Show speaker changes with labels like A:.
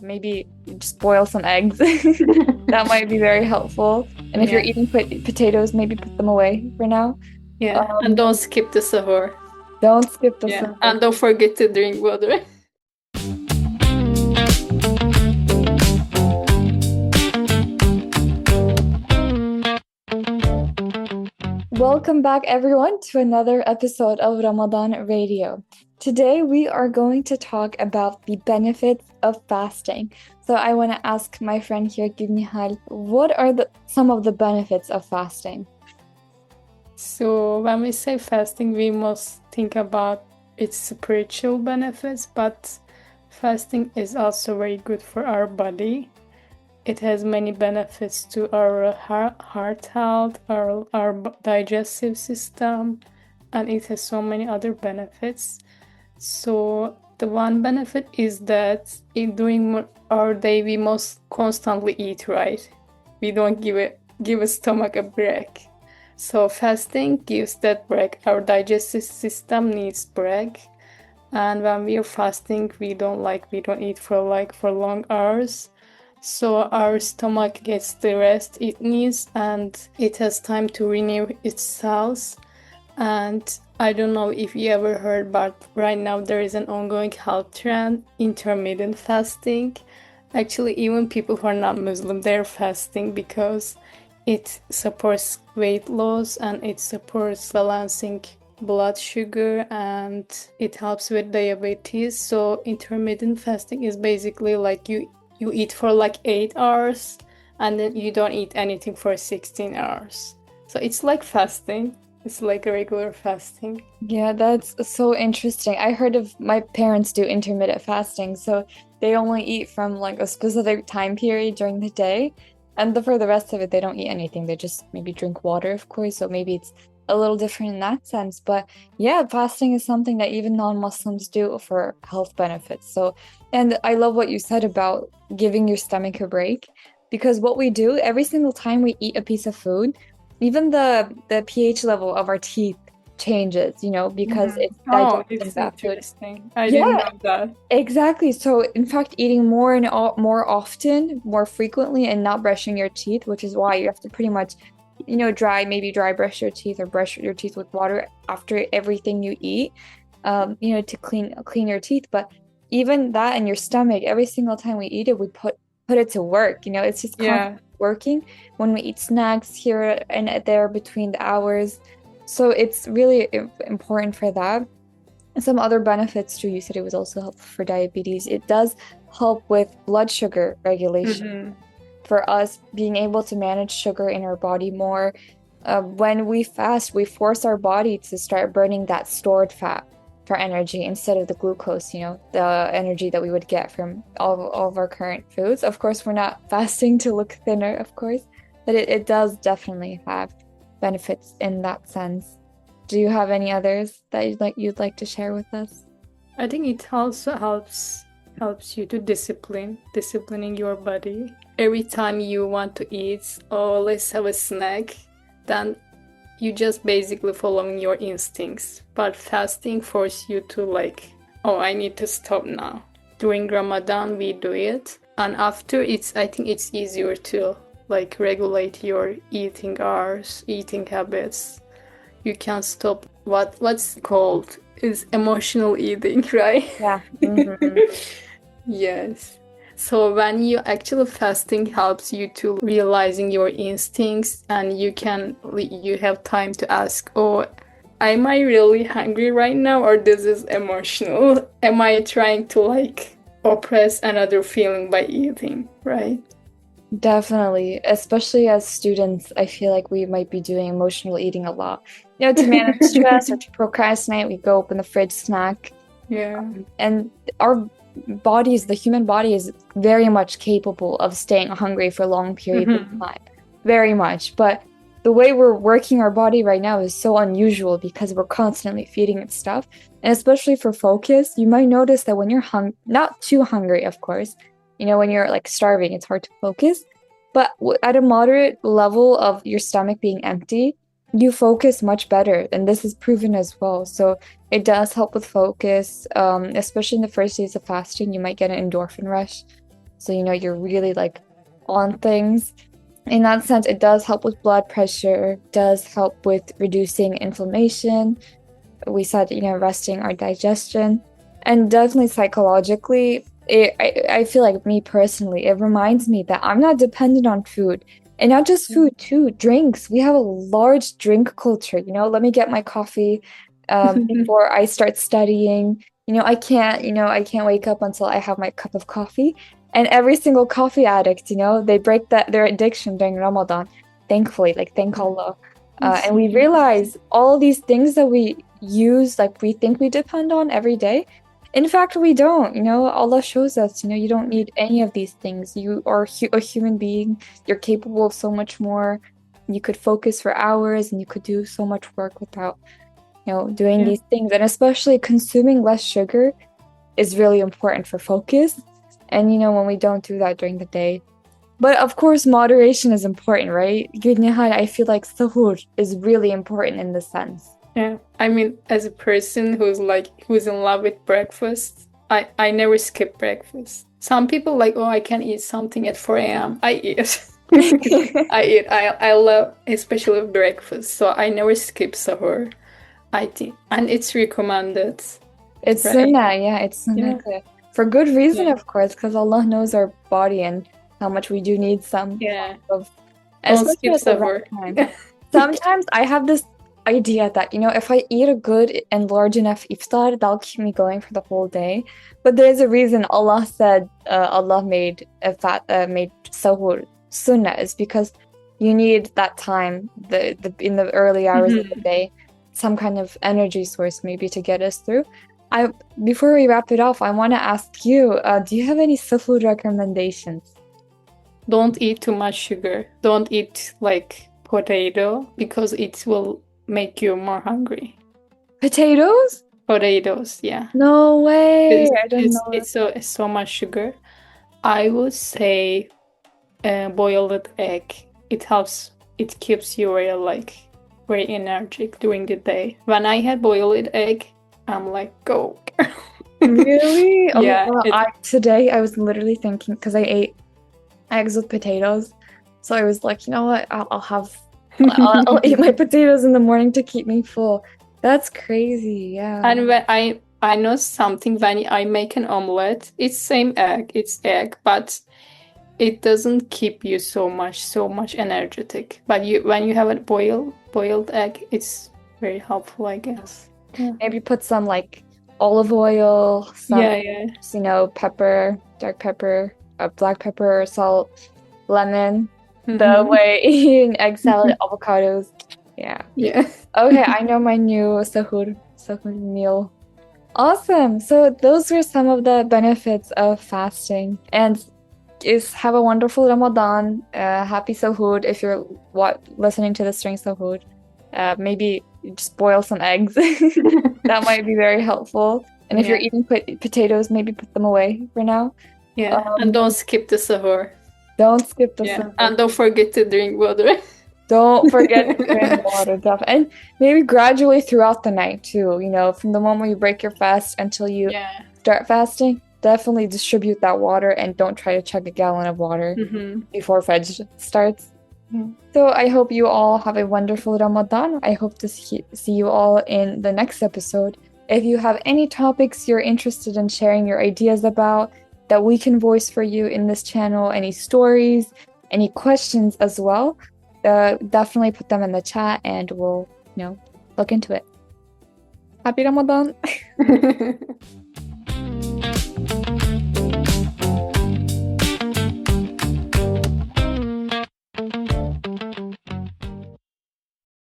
A: Maybe just boil some eggs. That might be very helpful. And if you're
B: Yeah.
A: eating potatoes, maybe put them away for now.
B: Yeah. And
A: Um,
B: don't skip the sahur.
A: don't skip the
B: Yeah.
A: summer.
B: And don't forget to drink water.
A: Welcome back, everyone, to another episode of Ramadan Radio. Today, we are going to talk about the benefits of fasting. So, I want to ask my friend here, lnihal, what are some of the benefits of fasting?
B: So when we say fasting, we must think about its spiritual benefits, but fasting is also very good for our body. It has many benefits to our heart health, our digestive system, and it has so many other benefits. So the one benefit is that during our day we must constantly eat, right? We don't give a stomach a break. So fasting gives that break. Our digestive system needs break. And when we are fasting, we don't eat for long hours. So our stomach gets the rest it needs and it has time to renew its cells. And I don't know if you ever heard, but right now there is an ongoing health trend, intermittent fasting. Actually, even people who are not Muslim, they're fasting because it supports weight loss and it supports balancing blood sugar and it helps with diabetes. So intermittent fasting is basically like you eat for like 8 hours and then you don't eat anything for 16 hours. So it's like fasting. It's like a regular fasting.
A: Yeah, that's so interesting. I heard of my parents do intermittent fasting, so they only eat from like a specific time period during the day, and for the rest of it, they don't eat anything. They just maybe drink water, of course, so maybe it's a little different in that sense. But yeah, fasting is something that even non-Muslims do for health benefits. So, and I love what you said about giving your stomach a break, because what we do every single time we eat a piece of food, even the pH level of our teeth changes, because it's
B: Oh,
A: digesting
B: it's
A: that food.
B: interesting. I didn't
A: Yeah,
B: know that.
A: exactly. So, in fact, eating more and more often, more frequently, and not brushing your teeth, which is why you have to pretty much, maybe dry brush your teeth or brush your teeth with water after everything you eat, to clean your teeth. But even that in your stomach, every single time we eat it, we put it to work. It's just
B: Yeah.
A: constantly working when we eat snacks here and there between the hours. So it's really important for that. Some other benefits too. You said it was also helpful for diabetes. It does help with blood sugar regulation.
B: Mm-hmm.
A: For us being able to manage sugar in our body more. When we fast, we force our body to start burning that stored fat for energy instead of the glucose, the energy that we would get from all of our current foods. Of course, we're not fasting to look thinner, of course, but it does definitely have benefits in that sense. Do you have any others that you'd like to share with us?
B: I think it also helps you to disciplining your body. Every time you want to eat or let's have a snack, then you just basically following your instincts. But fasting forces you to like, oh, I need to stop now. During Ramadan we do it, and after I think it's easier to like regulate your eating hours, eating habits. You can stop what's called is emotional eating, right?
A: Yeah. Hmm.
B: Yes. So when you actually fasting helps you to realizing your instincts and you have time to ask, oh, am I really hungry right now or this is emotional? Am I trying to like oppress another feeling by eating, right?
A: Definitely, especially as students, I feel like we might be doing emotional eating a lot. To manage stress or to procrastinate, we go open the fridge snack.
B: Yeah.
A: And our bodies, the human body is very much capable of staying hungry for long periods of
B: Mhm.
A: time. Very much. But the way we're working our body right now is so unusual because we're constantly feeding it stuff. And especially for focus, you might notice that when you're not too hungry, of course, when you're like starving, it's hard to focus. But at a moderate level of your stomach being empty, you focus much better. And this is proven as well. So it does help with focus, especially in the first days of fasting. You might get an endorphin rush So, you're really like on things. In that sense, it does help with blood pressure, does help with reducing inflammation. We said, resting our digestion, and definitely psychologically, I feel like, me personally, it reminds me that I'm not dependent on food. And not just food, too, drinks. We have a large drink culture, let me get my coffee before I start studying. I can't wake up until I have my cup of coffee. And every single coffee addict, they break their addiction during Ramadan. Thankfully, thank Allah. And we realize all these things that we use, we think we depend on every day. In fact, we don't. Allah shows us, you don't need any of these things. You are a human being. You're capable of so much more. You could focus for hours and you could do so much work without, doing these things. And especially consuming less sugar is really important for focus. And, when we don't do that during the day. But of course, moderation is important, right? lnihal, I feel like sahur is really important in this sense.
B: Yeah, I mean, as a person who's in love with breakfast, I never skip breakfast. Some people I can eat something at 4 a.m. I eat. I eat. I love, especially breakfast. So I never skip sahur, I think. And it's recommended.
A: It's sunnah, yeah, it's sunnah. Yeah. For good reason, of course, because Allah knows our body and how much we do need some of.
B: Don't skip sahur.
A: Sometimes I have this idea that, if I eat a good and large enough iftar, that'll keep me going for the whole day. But there's a reason Allah said Allah made sahur sunnah, is because you need that time in the early hours of the day, some kind of energy source maybe to get us through. Before we wrap it off, I want to ask you, do you have any sahur recommendations?
B: Don't eat too much sugar. Don't eat potato, because it will make you more hungry.
A: Potatoes?
B: Potatoes, yeah.
A: No way. I don't know.
B: It's so much sugar. I would say boiled egg. It helps. It keeps you very energetic during the day. When I had boiled egg, I'm like, go.
A: Really?
B: Yeah.
A: Today I was literally thinking, because I ate eggs with potatoes, so I was like, you know what? I'll eat my potatoes in the morning to keep me full. That's crazy. Yeah.
B: And when I know something, when I make an omelette, it's same egg. It's egg, but it doesn't keep you so much energetic. But when you have a boiled egg, it's very helpful, I guess. Yeah.
A: Maybe put some olive oil, some pepper, dark pepper, black pepper, salt, lemon. The way eating egg salad, avocados. Yeah. Okay, I know my new sahur meal. Awesome. So those were some of the benefits of fasting. And have a wonderful Ramadan. Happy sahur if you're listening to this during sahur. Maybe just boil some eggs. That might be very helpful. And if you're eating potatoes, maybe put them away for now.
B: Yeah, and don't skip the sahur.
A: Don't skip the sahur.
B: And don't forget to drink water.
A: Don't forget to drink water. And maybe gradually throughout the night too. From the moment you break your fast until you start fasting, definitely distribute that water and don't try to chug a gallon of water before Fajr starts. So I hope you all have a wonderful Ramadan. I hope to see you all in the next episode. If you have any topics you're interested in sharing your ideas about that we can voice for you in this channel, any stories, any questions as well, definitely put them in the chat and we'll, look into it. Happy Ramadan!